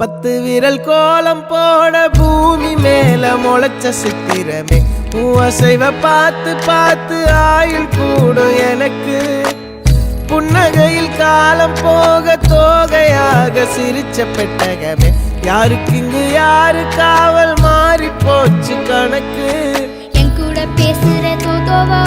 10 விரல் கோலம் போட பூமி மேல முளைச்ச சித்திரமே அசைவ பார்த்து பார்த்து ஆயுள் கூடும் எனக்கு புன்னகையில் காலம் போக தோகையாக சிரிச்ச பெட்டகமே யாருக்கு இங்கு யாரு காவல் மாறி போச்சு கணக்கு என் கூட பேசுற தோதோவா